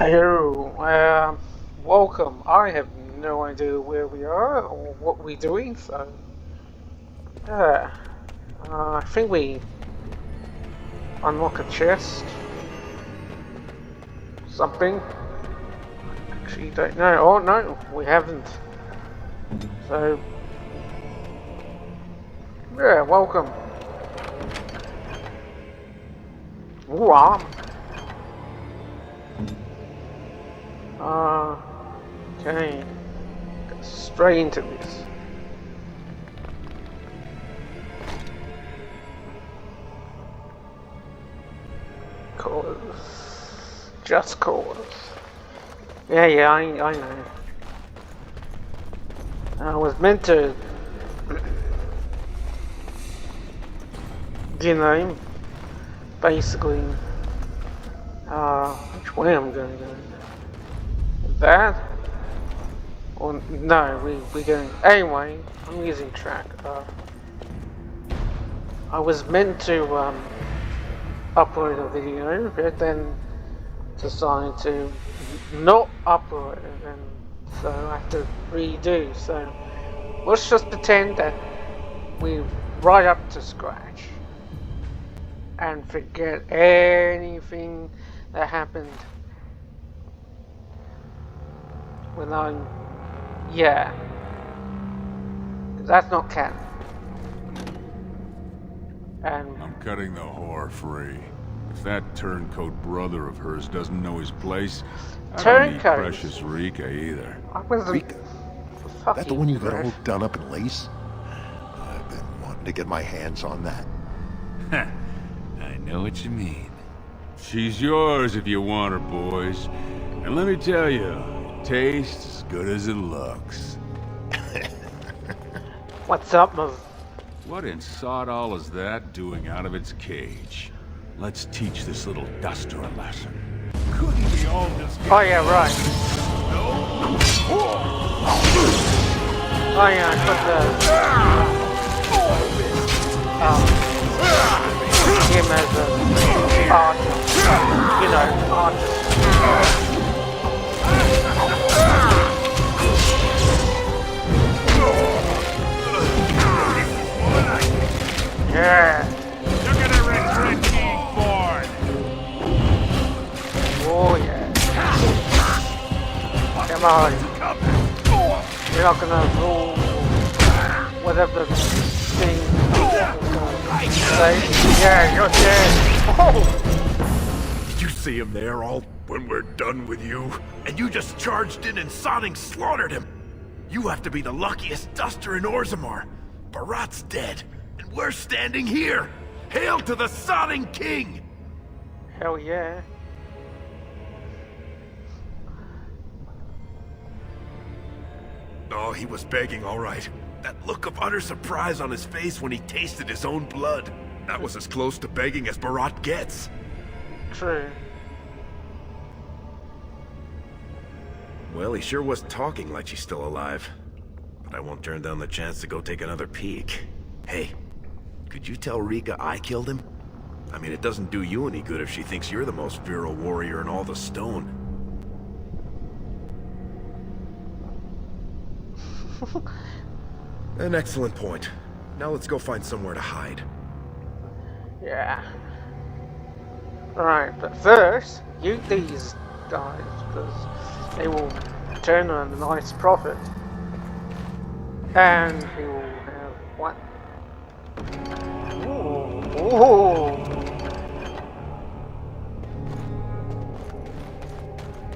Hello, welcome. I have no idea where we are or what we're doing, so yeah. I think we unlock a chest, something. Actually, don't know. Oh no, we haven't. So yeah, welcome. Ooh, arm. Okay. Get straight into this. Cause. Just cause. Yeah, I know. I was meant to, you know, basically, which way I'm gonna go? That? Or no, we're going, anyway, I'm losing track. I was meant to, upload a video, but then decided to not upload it, and so I have to redo. So let's just pretend that we're right up to scratch and forget anything that happened when yeah, that's not canon. And I'm cutting the whore free. If that turncoat brother of hers doesn't know his place, I don't need precious Rika either. I wasn't. Rika? That the one you got all done up in lace? I've been wanting to get my hands on that. I know what you mean. She's yours if you want her, boys. And let me tell you, it tastes as good as it looks. What's up, Mother? What in sod all is that doing out of its cage? Let's teach this little duster a lesson. Couldn't we all just get... Oh yeah, right. Oh yeah, I put him as a archer. You know, archer. Yeah. Look at the red being born. Oh yeah. Come on. You're not gonna rule whatever thing say. Yeah, you're dead. Oh. Did you see him there all when we're done with you? And you just charged in and sodding slaughtered him. You have to be the luckiest duster in Orzammar. Barat's dead. We're standing here! Hail to the sodding king! Hell yeah. Oh, he was begging, all right. That look of utter surprise on his face when he tasted his own blood. That was as close to begging as Barat gets. True. Well, he sure was talking like she's still alive. But I won't turn down the chance to go take another peek. Hey. Could you tell Rika I killed him? I mean, it doesn't do you any good if she thinks you're the most virile warrior in all the stone. An excellent point. Now let's go find somewhere to hide. Yeah. Right, but first, use these guys, because they will turn on a nice profit. And we will have what? Ooh.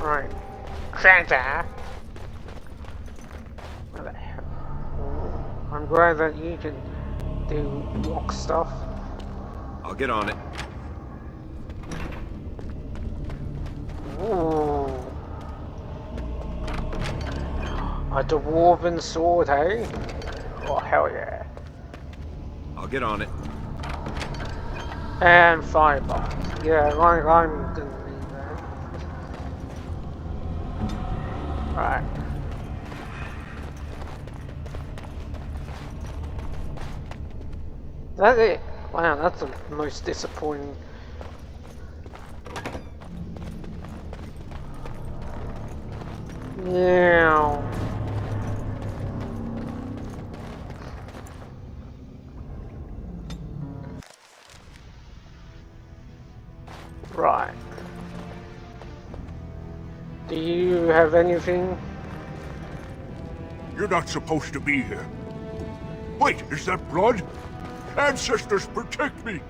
Right. Santa. What the hell? I'm glad that you can do walk stuff. I'll get on it. Ooh. A dwarven sword, hey? Oh, hell yeah. I'll get on it. And fireball. Yeah, I'm gonna need that. Right. That's it. Wow, that's the most disappointing. Yeah. Right. Do you have anything? You're not supposed to be here. Wait, is that blood? Ancestors, protect me!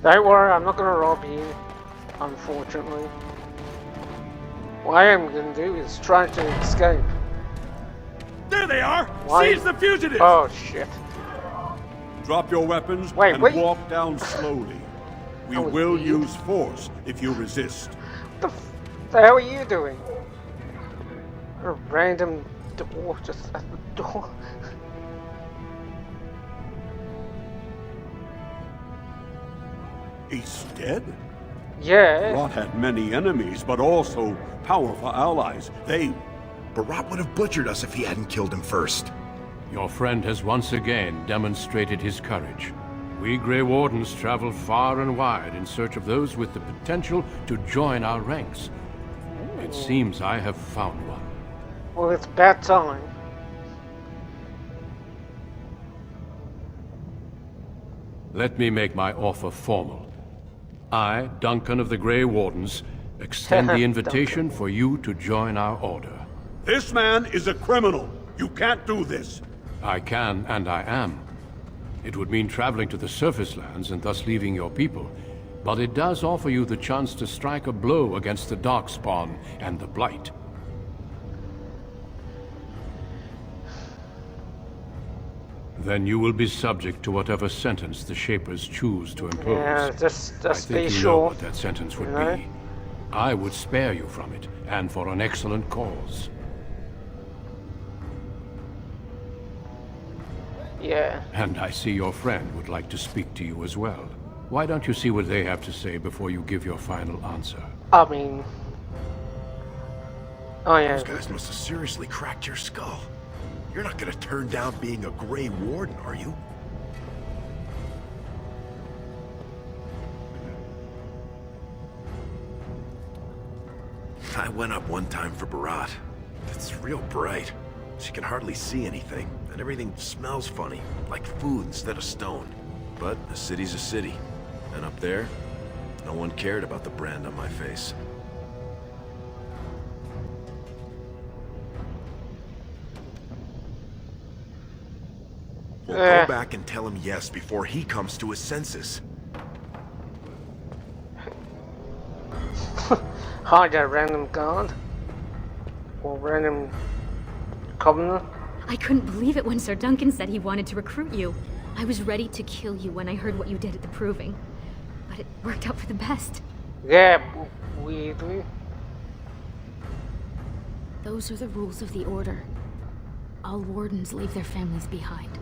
Don't worry, I'm not gonna rob you, unfortunately. What I am gonna do is try to escape. There they are! Why? Seize the fugitives! Oh shit. Drop your weapons and wait. walk down slowly. We Oh, will you? use force if you resist. What the hell are you doing? A random dwarf just at the door. He's dead? Yeah. Barat had many enemies, but also powerful allies. Barat would have butchered us if he hadn't killed him first. Your friend has once again demonstrated his courage. We Grey Wardens travel far and wide in search of those with the potential to join our ranks. It seems I have found one. Well, it's bad time. Let me make my offer formal. I, Duncan of the Grey Wardens, extend the invitation for you to join our order. This man is a criminal. You can't do this. I can, and I am. It would mean traveling to the surface lands and thus leaving your people, but it does offer you the chance to strike a blow against the Darkspawn and the Blight. Then you will be subject to whatever sentence the Shapers choose to impose. Yeah, just I be think you know sure. what that sentence would You know? be. I would spare you from it, and for an excellent cause. Yeah. And I see your friend would like to speak to you as well. Why don't you see what they have to say before you give your final answer? I mean. Oh yeah. Those guys must have seriously cracked your skull. You're not gonna turn down being a Grey Warden, are you? I went up one time for Barat. It's real bright. She can hardly see anything, and everything smells funny, like food instead of stone. But a city's a city, and up there, no one cared about the brand on my face. We'll go back and tell him yes before he comes to his senses. Hide a random guard. Or random commoner. I couldn't believe it when Sir Duncan said he wanted to recruit you. I was ready to kill you when I heard what you did at the Proving. But it worked out for the best. Yeah, weirdly. Those are the rules of the Order. All Wardens leave their families behind.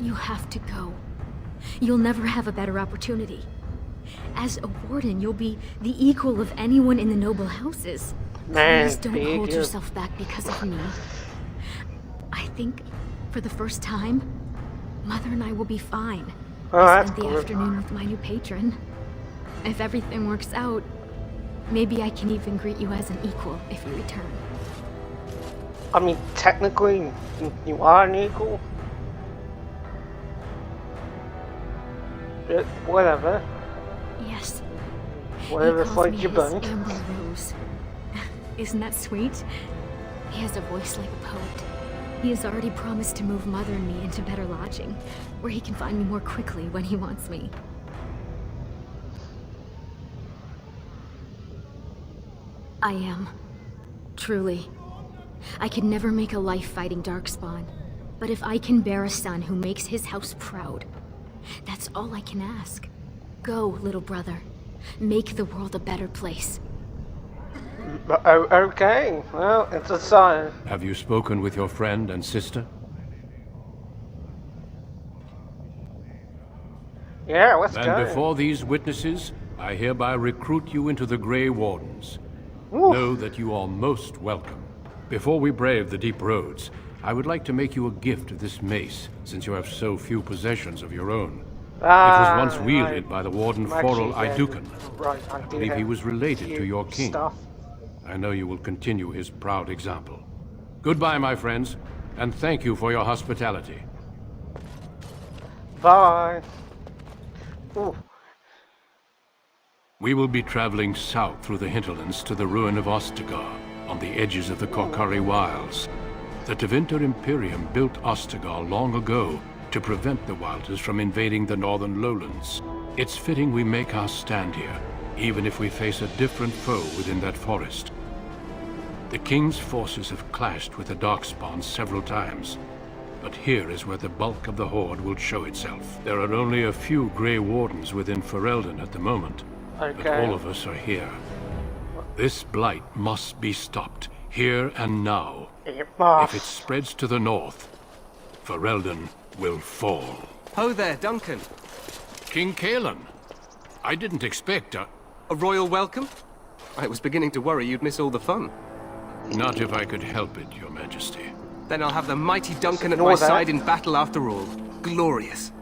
You have to go. You'll never have a better opportunity. As a Warden, you'll be the equal of anyone in the noble houses. Man, Please don't hold big. yourself back because of me. I think, for the first time, Mother and I will be fine. Oh, I that's spent the good. afternoon with my new patron. If everything works out, maybe I can even greet you as an equal if you return. I mean, technically, you are an equal. But whatever. Yes. Whatever He calls floats me your his boat. Amber Rose. Isn't that sweet? He has a voice like a poet. He has already promised to move Mother and me into better lodging, where he can find me more quickly when he wants me. I am. Truly. I could never make a life fighting Darkspawn, but if I can bear a son who makes his house proud, that's all I can ask. Go, little brother. Make the world a better place. Oh, okay. Well, it's a sign. Have you spoken with your friend and sister? Yeah, let's Then go. before these witnesses, I hereby recruit you into the Grey Wardens. Ooh. Know that you are most welcome. Before we brave the deep roads, I would like to make you a gift of this mace, since you have so few possessions of your own. It was once Right. wielded by the Warden I'm actually Forel Idukan. Right, I I do believe he have was related few to your king. Stuff. I know you will continue his proud example. Goodbye, my friends, and thank you for your hospitality. Bye. Ooh. We will be traveling south through the hinterlands to the ruin of Ostagar, on the edges of the Korkari Wilds. The Tevinter Imperium built Ostagar long ago to prevent the Wilders from invading the northern lowlands. It's fitting we make our stand here, even if we face a different foe within that forest. The King's forces have clashed with the Darkspawn several times, but here is where the bulk of the Horde will show itself. There are only a few Grey Wardens within Ferelden at the moment, but all of us are here. This blight must be stopped, here and now. If it spreads to the north, Ferelden will fall. Ho there, Duncan. King Kaelan, I didn't expect a royal welcome? I was beginning to worry you'd miss all the fun. Not if I could help it, Your Majesty. Then I'll have the mighty Duncan at my side in battle after all. Glorious.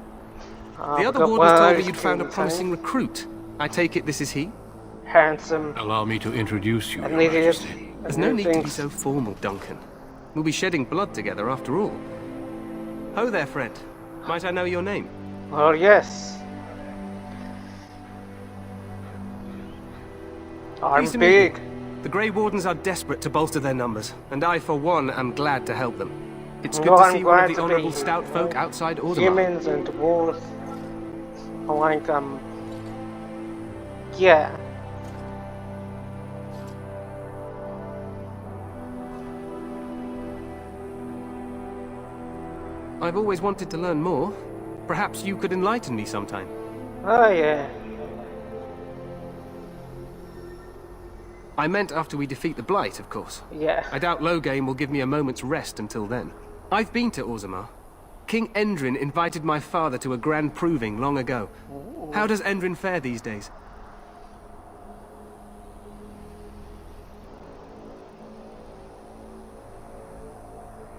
The other wardens told me you'd found a promising recruit. I take it this is he? Handsome. Allow me to introduce you, Your An idiot. Majesty. There's no need to be so formal, Duncan. We'll be shedding blood together after all. Ho there, friend. Might I know your name? Oh, yes. I'm Pleased to meet you. big. The Grey Wardens are desperate to bolster their numbers, and I, for one, am glad to help them. It's good Well, to I'm see one glad of the to honorable be stout folk outside Ordomar. Humans and dwarves. Like, yeah. I've always wanted to learn more. Perhaps you could enlighten me sometime. Oh, yeah. I meant after we defeat the Blight, of course. Yeah. I doubt Loghain will give me a moment's rest until then. I've been to Orzammar. King Endrin invited my father to a grand proving long ago. How does Endrin fare these days?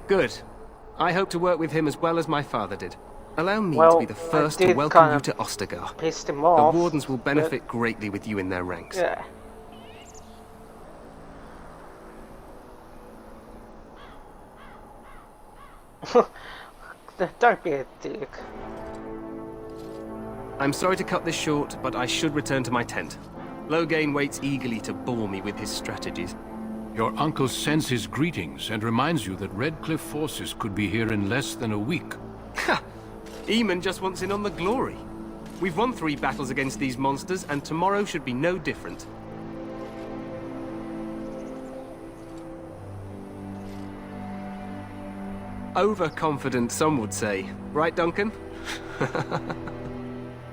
Good. I hope to work with him as well as my father did. Allow me to be the first to welcome you to Ostagar. Pissed him off. The Wardens will benefit greatly with you in their ranks. Yeah. Don't be a dick. I'm sorry to cut this short, but I should return to my tent. Loghain waits eagerly to bore me with his strategies. Your uncle sends his greetings and reminds you that Redcliffe forces could be here in less than a week. Ha! Eamon just wants in on the glory. We've won 3 battles against these monsters, and tomorrow should be no different. Overconfident, some would say. Right, Duncan?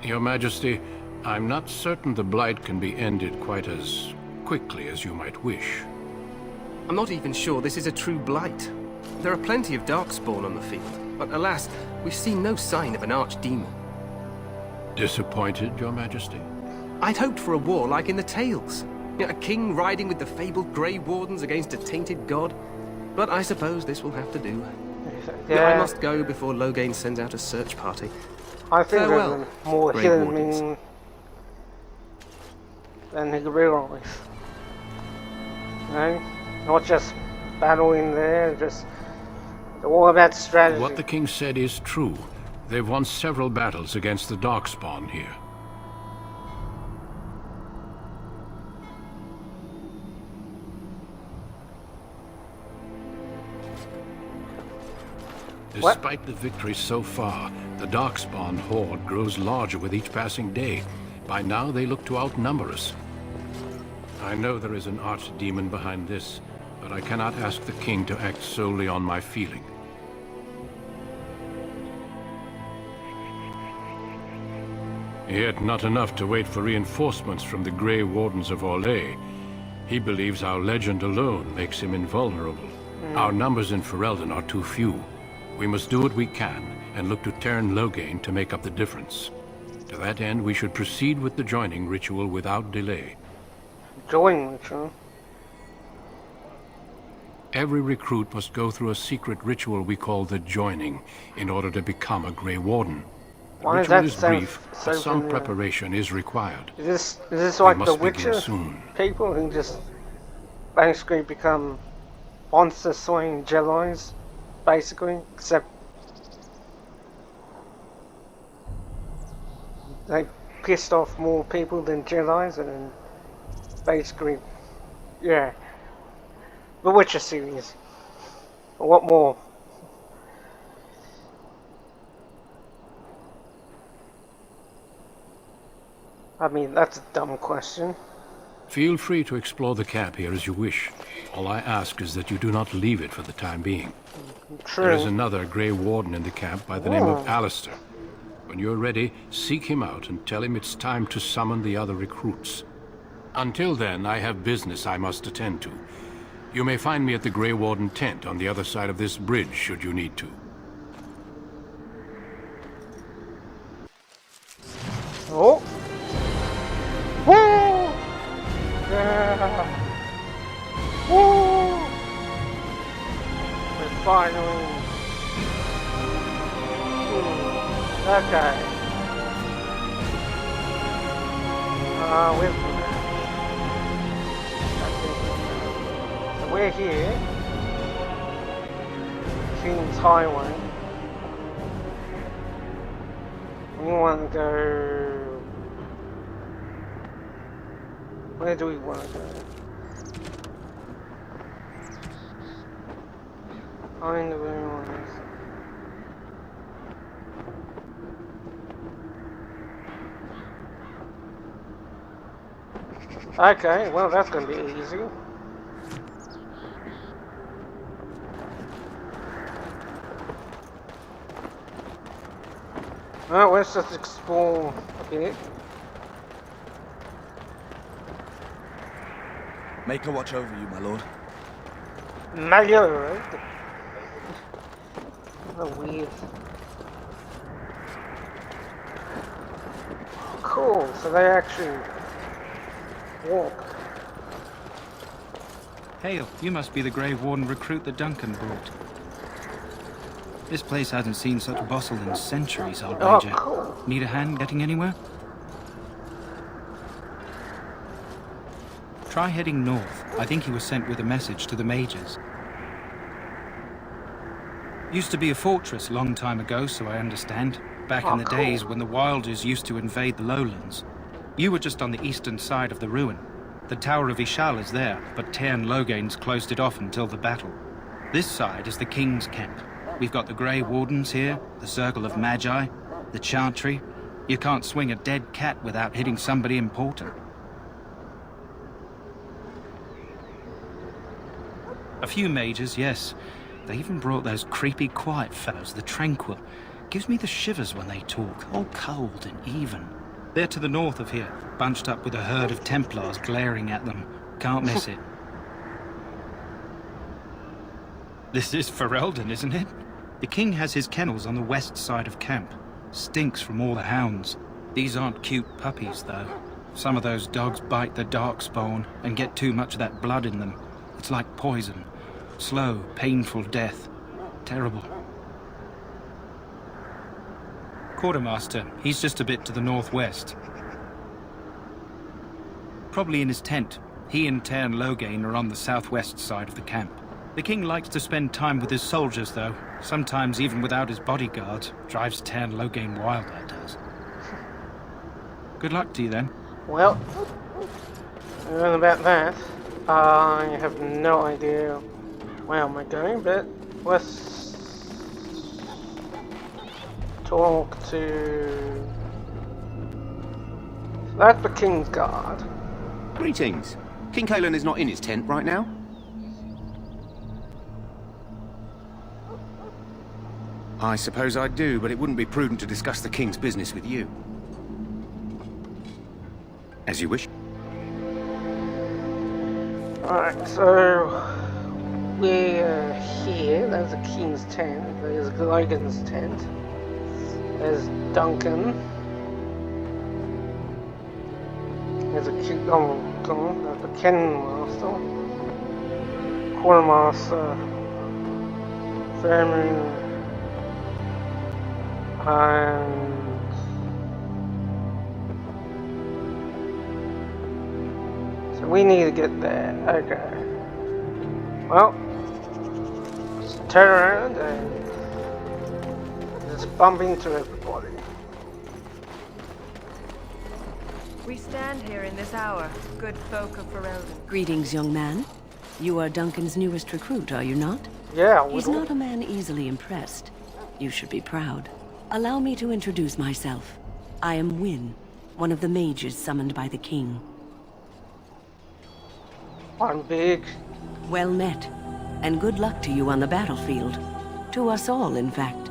Your Majesty, I'm not certain the Blight can be ended quite as quickly as you might wish. I'm not even sure this is a true Blight. There are plenty of Darkspawn on the field, but alas, we've seen no sign of an archdemon. Disappointed, Your Majesty? I'd hoped for a war like in the tales. A king riding with the fabled Grey Wardens against a tainted god. But I suppose this will have to do. Yeah. I must go before Loghain sends out a search party. I think Farewell, there's more Grey hidden Wardens. meaning than he realized. You know? Not just battling there, just all about strategy. What the king said is true. They've won several battles against the Darkspawn here. Despite the victory so far, the Darkspawn horde grows larger with each passing day. By now, they look to outnumber us. I know there is an archdemon behind this, but I cannot ask the king to act solely on my feeling. Yet not enough to wait for reinforcements from the Grey Wardens of Orlais. He believes our legend alone makes him invulnerable. Our numbers in Ferelden are too few. We must do what we can, and look to Teyrn Loghain to make up the difference. To that end, we should proceed with the joining ritual without delay. Join ritual? Every recruit must go through a secret ritual we call the joining, in order to become a Grey Warden. The Why does ritual that is sound brief, so but some familiar? preparation is required. Is this We like the must begin Witcher soon. people who just basically become monster swinging Jellies, basically, except they pissed off more people than Jellies, and basically, yeah, the Witcher series. What more? I mean, that's a dumb question. Feel free to explore the camp here as you wish. All I ask is that you do not leave it for the time being. True. There is another Grey Warden in the camp by the name of Alistair. When you're ready, seek him out and tell him it's time to summon the other recruits. Until then, I have business I must attend to. You may find me at the Grey Warden tent on the other side of this bridge, should you need to. Oh! Woo! Yeah! Woo! We're finally... Okay. Where's the map? So we're here. King's Highway. We want to go... Where do we want to go? Find the ruins. Okay, well that's going to be easy. Well, let's just explore a bit. Make her watch over you, my lord. Mario, right? Weird. Cool, so they actually walk. Hail, you must be the Grey Warden recruit that Duncan brought. This place hasn't seen such bustle in centuries, I'll wager. Cool. Need a hand getting anywhere? Try heading north. I think he was sent with a message to the mages. Used to be a fortress a long time ago, so I understand. Back in the days when the Wilders used to invade the lowlands. You were just on the eastern side of the ruin. The Tower of Ishal is there, but Tairn Logain's closed it off until the battle. This side is the King's camp. We've got the Grey Wardens here, the Circle of Magi, the Chantry. You can't swing a dead cat without hitting somebody important. A few mages, yes. They even brought those creepy quiet fellows, the Tranquil. Gives me the shivers when they talk, all cold and even. They're to the north of here, bunched up with a herd of Templars glaring at them. Can't miss it. This is Ferelden, isn't it? The king has his kennels on the west side of camp. Stinks from all the hounds. These aren't cute puppies, though. Some of those dogs bite the darkspawn and get too much of that blood in them. It's like poison. Slow, painful death. Terrible. Quartermaster, he's just a bit to the northwest. Probably in his tent. He and Tairn Logain are on the southwest side of the camp. The king likes to spend time with his soldiers, though. Sometimes even without his bodyguard. Drives Tairn Logain wild, that does. Good luck to you, then. Well, and about that, I have no idea where am I going, but let's talk to... That's the King's Guard. Greetings. King Cailan is not in his tent right now? I suppose I do, but it wouldn't be prudent to discuss the King's business with you. As you wish. Alright, so we're here. There's the King's tent. There's Logan's tent. There's Duncan. There's a cute there's the Cannon Master. Quartermaster. Fairmoon. And So we need to get there. Okay. Well, let's turn around and just bump into everybody. We stand here in this hour, good folk of Ferelden. Greetings, young man. You are Duncan's newest recruit, are you not? Yeah, He's not a man easily impressed. You should be proud. Allow me to introduce myself. I am Wynne, one of the mages summoned by the king. I'm big. Well met, and good luck to you on the battlefield. To us all, in fact.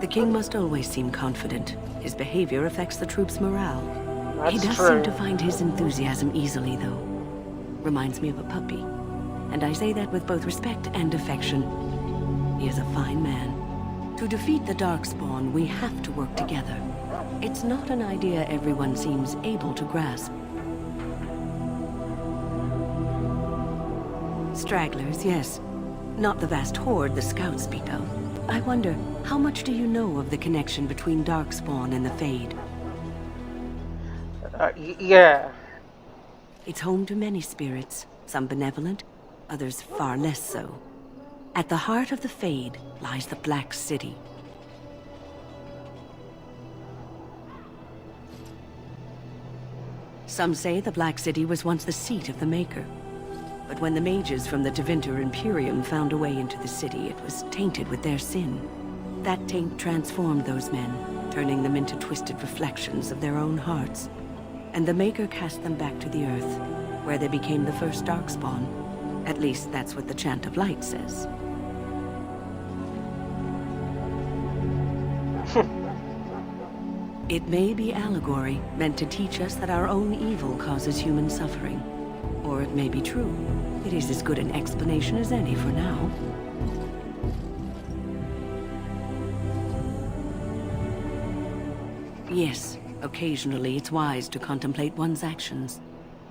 The king must always seem confident. His behavior affects the troops' morale. He does seem to find his enthusiasm easily, though. Reminds me of a puppy. And I say that with both respect and affection. He is a fine man. To defeat the Darkspawn, we have to work together. It's not an idea everyone seems able to grasp. Stragglers, yes. Not the vast horde the scouts speak of. I wonder, how much do you know of the connection between Darkspawn and the Fade? Yeah. It's home to many spirits, some benevolent, others far less so. At the heart of the Fade lies the Black City. Some say the Black City was once the seat of the Maker. But when the mages from the Tevinter Imperium found a way into the city, it was tainted with their sin. That taint transformed those men, turning them into twisted reflections of their own hearts. And the Maker cast them back to the Earth, where they became the first Darkspawn. At least that's what the Chant of Light says. It may be allegory, meant to teach us that our own evil causes human suffering. Or it may be true. It is as good an explanation as any for now. Yes, occasionally it's wise to contemplate one's actions.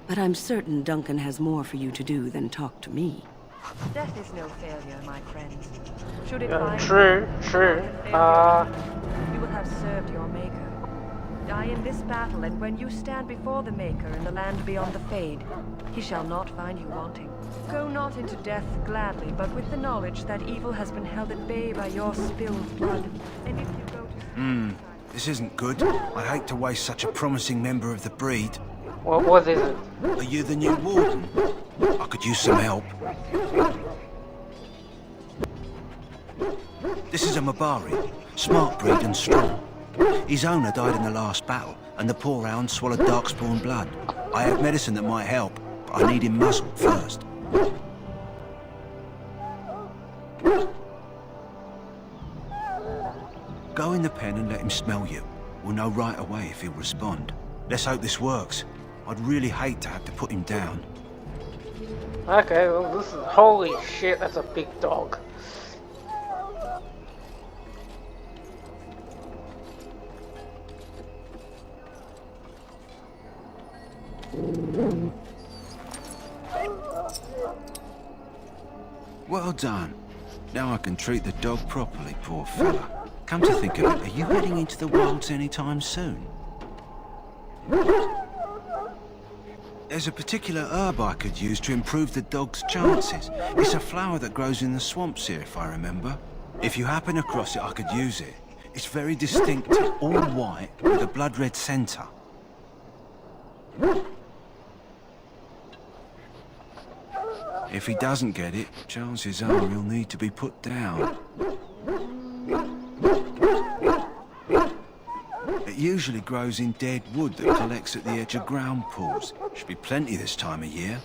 But I'm certain Duncan has more for you to do than talk to me. Death is no failure, my friends. Should it true. You will have served your Maker. Die in this battle, and when you stand before the Maker in the land beyond the Fade, he shall not find you wanting. Go not into death gladly, but with the knowledge that evil has been held at bay by your spilled blood. And if you go to... This isn't good. I'd hate to waste such a promising member of the breed. What is it? Are you the new warden? I could use some help. This is a Mabari, smart breed and strong. His owner died in the last battle, and the poor hound swallowed Darkspawn blood. I have medicine that might help, but I need him muzzled first. Go in the pen and let him smell you. We'll know right away if he'll respond. Let's hope this works. I'd really hate to have to put him down. Okay, well, this is... Holy shit, that's a big dog. Well done. Now I can treat the dog properly, poor fella. Come to think of it, are you heading into the wilds anytime soon? There's a particular herb I could use to improve the dog's chances. It's a flower that grows in the swamps here, if I remember. If you happen across it, I could use it. It's very distinctive, all white, with a blood-red centre. If he doesn't get it, chances are he'll need to be put down. It usually grows in dead wood that collects at the edge of ground pools. Should be plenty this time of year.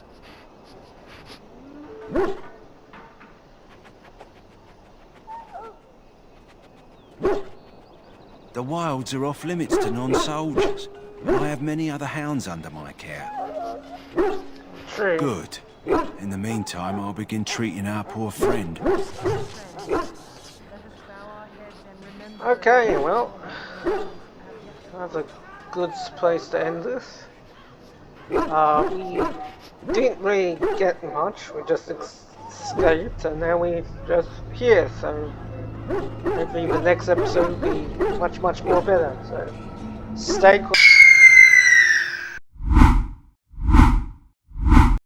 The wilds are off limits to non-soldiers, and I have many other hounds under my care. True. Good. In the meantime, I'll begin treating our poor friend. Okay, well, that's a good place to end this. We didn't really get much, we just escaped, and now we're just here, so hopefully the next episode will be much more better. So, Stay quiet.